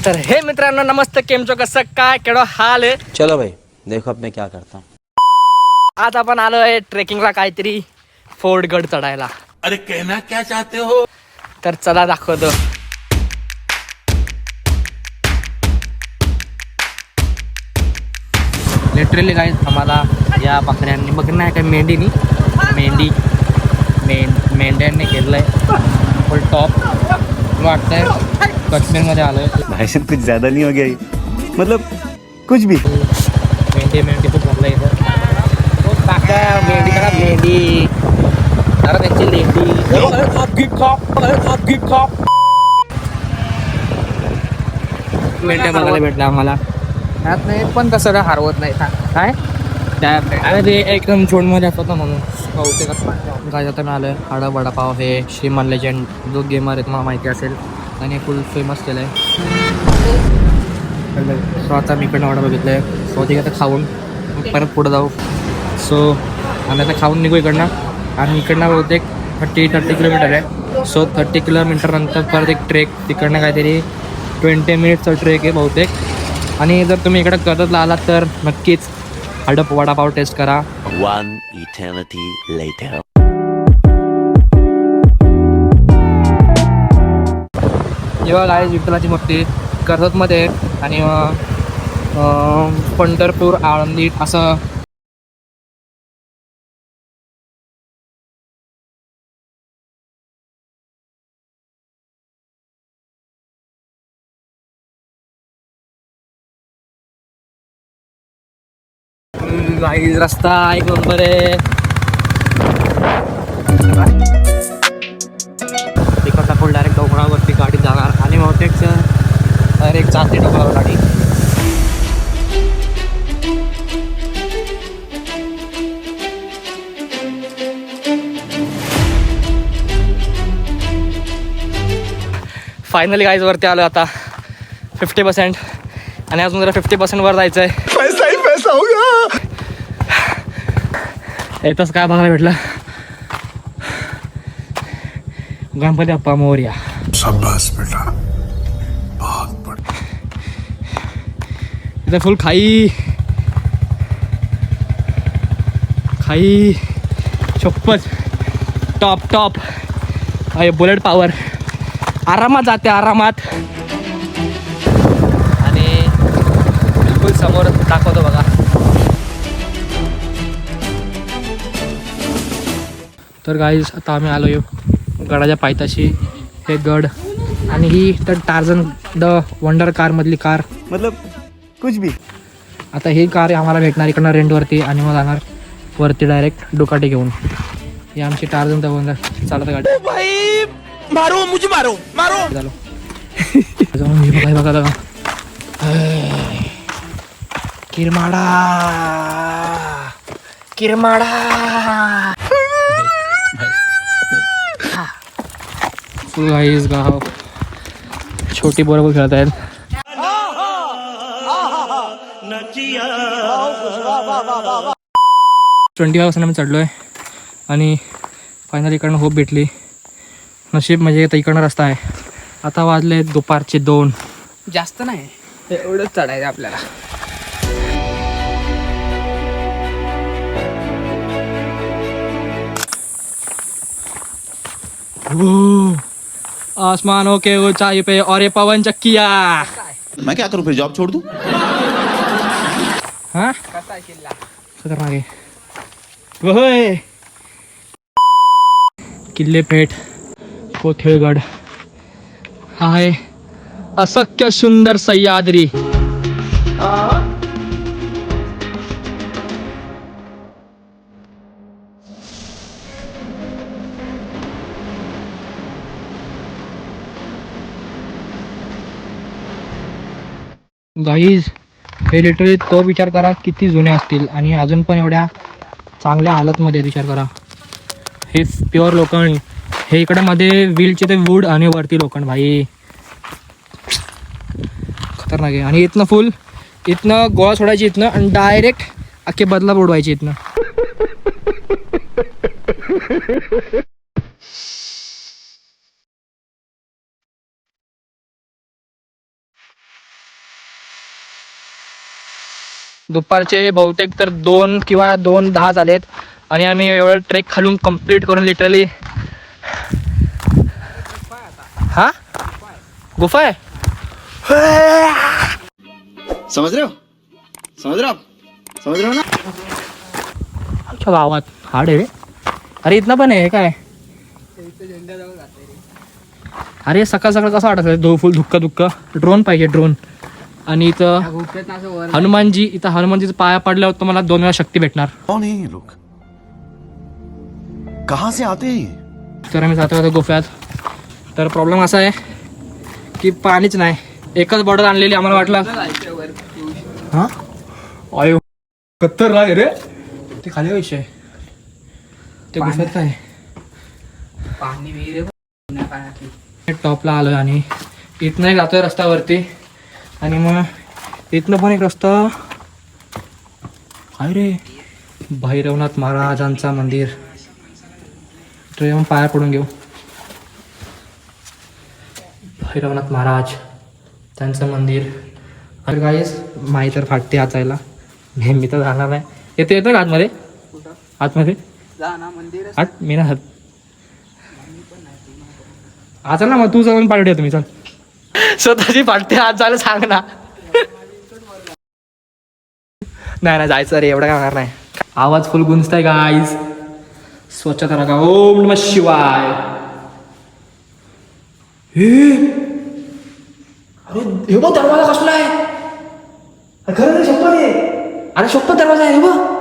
तर हे मित्रांनो नमस्ते, केमचो कसं काय केडो हाल आहे. चलो भाई देखो अब मैं क्या करता हूँ. आज आपण आलो आहे ट्रेकिंगला, काहीतरी फोर्टगड चढायला. अरे कहना क्या चाहते हो. तर चला दाखवतो. लिटरली गाईज आम्हाला या बकऱ्यांनी बघणं आहे का, मेंढ्यांनी घेतलंय फुल टॉप. वाटतंय काश्मीरमध्ये आलोय. भाई साहब कुछ ज्यादा नहीं हो गया ये? मतलब कुछ भी. मेंढी खूप भरलं इथं. काका मेंढी करा, मेंढी जरा त्यांची लेंडी मेंढ्या बघायला भेटल्या आम्हाला. त्यात नाही पण कसं हरवत नाही काय त्या ते एकदम झोनमध्ये असतात ना, म्हणून बहुतेक काय जाता मी आलोय. हाडा वडापाव हे श्रीमान लेजंड जो गेमर आहे तुम्हाला माहिती असेल, त्याने फुल फेमस केलं आहे. सो आता मी इकडनं वडा बघितलं आहे. सो ते आता खाऊन परत पुढं जाऊ. सो आम्ही आता खाऊन निघू इकडनं. आणि इकडनं बहुतेक 30 किलोमीटर आहे. सो 30 किलोमीटर नंतर परत एक ट्रेक, तिकडनं काहीतरी 20 मिनिटचा ट्रेक आहे बहुतेक. आणि जर तुम्ही इकडं कर्जतला आलात तर नक्कीच हडप वडापाव टेस्ट करा. One eternity later. जेव्हा गाय विठ्ठलाची मूर्ती कर्जतमध्ये आणि पंढरपूर, आळंदी असं गाई रस्ता एक नंबर आहे. तिकडचा पूल डायरेक्ट डोंगरावरती गाडी जाणार आणि बहुतेक डायरेक्ट जाते डोंगरावर गाडी. फायनली गाईज वरती आलो आता 50%. आणि अजून जरा 50% वर जायचं आहे. पैसा ही पैसा होगा. येतच काय बघायला भेटलं, गणपती बाप्पा मोरया. शाबाश बेटा, बहुत बढ़िया. इथं फुल खाई चप्पच टॉप आहे. बुलेट पॉवर आरामात जाते, आरामात. आणि बिलकुल समोर दाखवतो बघा. तर गाईज आता आम्ही आलो गडाच्या पायथ्याशी. हे गड आणि ही तर टार्झन द वंडर कारमधली कार. मतलब कुछ भी. आता ही कार आम्हाला भेटणार इकडनं रेंटवरती आणि मग जाणार वरती डायरेक्ट डुकाटी घेऊन. ही आमची टार्झन द वंडर चालत गाडी. भाई मारो मुझे, मारो झालो जाऊन मी बघाय बघा बघा. किरमाडा फुल गाईज गाव. छोटी बरोबर खेळत आहेत. 25% आम्ही चढलो आहे आणि फायनली इकडनं होप भेटली. नशीब म्हणजे आता इकडनं रस्ता आहे. आता वाजले दुपारचे 2. जास्त नाही, एवढंच चढायचं आपल्याला. आसमानों के ऊंचाई पे और ये पवन चक्किया. मैं क्या करूं फिर, जॉब छोड़ दूं. हाँ खतरनाक आहे. होय किल्ले पेठ कोथिळगड आहे अशक्य सुंदर सह्याद्री. गाईज हे लिटरली तो विचार करा किती जुने असतील आणि अजून पण एवढ्या चांगल्या हालतमध्ये. विचार करा, हे प्युअर लोखंड. हे इकडे मध्ये व्हीलचे ते वूड आणि वरती लोखंड. भाई खतरनाक आहे. आणि इथनं गोळा सोडायची इथनं आणि डायरेक्ट अख्खे बदला बुडवायची इथनं. दुपारचे बहुतेक तर 2 किंवा 2:10 झालेत आणि आम्ही एवढं ट्रेक खालून कंप्लीट करून लिटरली. हा गुफा आहे. समझ रहे हो ना. आमच्या गावात हाड आहे रे. अरे इथनं पण आहे काय. अरे सकाळ सकाळ कसं वाटत फुल धुक्का ड्रोन पाहिजे ड्रोन. आणि इथं हनुमानजीचं पाया पडल्यावर तुम्हाला 2 वेळा शक्ती भेटणार. कौन है ये लोग कहां से आते हैं? तर आम्ही जातो आता गोफ्यात. तर प्रॉब्लेम असा आहे की पाणीच नाही. एकच बॉटल आणलेली आम्हाला वाटलं हां अयो कत्तर राग रे ते खाली विषय ते गोफ्यात काय पाणी टॉपला आलोय आणि इथनं एक जातोय रस्त्यावरती आणि मग इथनं पण एक रस्ता आहे रे. भैरवनाथ महाराजांचा मंदिर. तर येऊन पाया पडून घेऊ. भैरवनाथ महाराज त्यांचं मंदिर. अरे गाईस माही तर फाटते आचायला. मी तर जाणार नाही. येतं का आतमध्ये आत मी ना हात आचाल ना. मग तू जाऊन पाडूया तुम्ही चल. स्वतःची फाटते हात जायला सांग ना. नाही जायचं रे एवढं काय होणार नाही. आवाज फुल गुंजताय गाईज. स्वच्छता राखा. ओम नमः शिवाय. अरे बघ दरवाजा कसला आहे. खरं शपथ आहे. अरे शपथ दरवाजा आहे बघ.